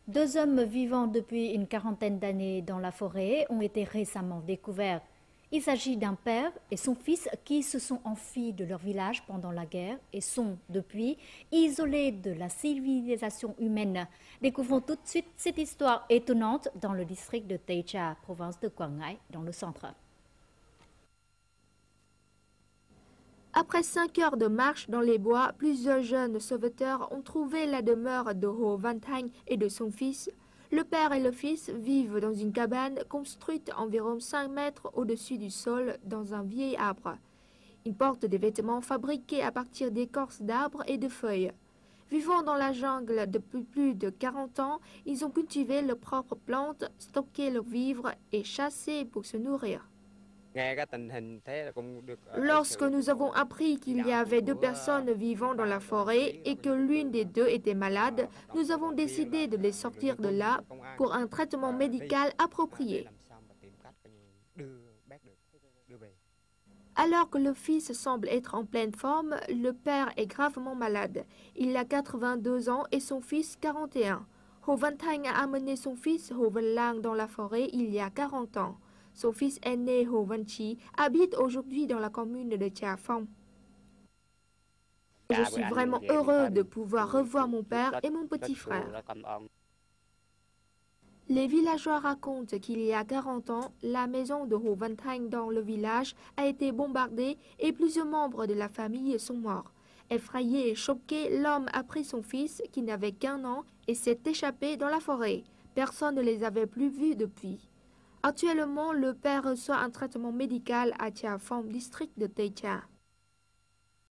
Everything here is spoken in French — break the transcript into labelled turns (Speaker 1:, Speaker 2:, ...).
Speaker 1: Deux hommes vivant depuis une quarantaine d'années dans la forêt ont été récemment découverts. Il s'agit d'un père et son fils qui se sont enfuis de leur village pendant la guerre et sont, depuis, isolés de la civilisation humaine. Découvrons tout de suite cette histoire étonnante dans le district de Taicha, province de Quảng Ngãi, dans le centre.
Speaker 2: Après 5 heures de marche dans les bois, plusieurs jeunes sauveteurs ont trouvé la demeure de Hồ Văn Thanh et de son fils. Le père et le fils vivent dans une cabane construite environ 5 mètres au-dessus du sol dans un vieil arbre. Ils portent des vêtements fabriqués à partir d'écorces d'arbres et de feuilles. Vivant dans la jungle depuis plus de 40 ans, ils ont cultivé leurs propres plantes, stocké leurs vivres et chassé pour se nourrir. Lorsque nous avons appris qu'il y avait 2 personnes vivant dans la forêt et que l'une des 2 était malade, nous avons décidé de les sortir de là pour un traitement médical approprié. Alors que le fils semble être en pleine forme, le père est gravement malade. Il a 82 ans et son fils 41. Hồ Văn Thanh a amené son fils Hồ Văn Lang dans la forêt il y a 40 ans. Son fils aîné Hồ Văn Chí habite aujourd'hui dans la commune de Trà Phong. Je suis vraiment heureux de pouvoir revoir mon père et mon petit frère. Les villageois racontent qu'il y a 40 ans, la maison de Hồ Văn Thanh dans le village a été bombardée et plusieurs membres de la famille sont morts. Effrayé et choqué, l'homme a pris son fils, qui n'avait qu'1 an, et s'est échappé dans la forêt. Personne ne les avait plus vus depuis. Actuellement, le père reçoit un traitement médical à Trà Phong, district de Taicha.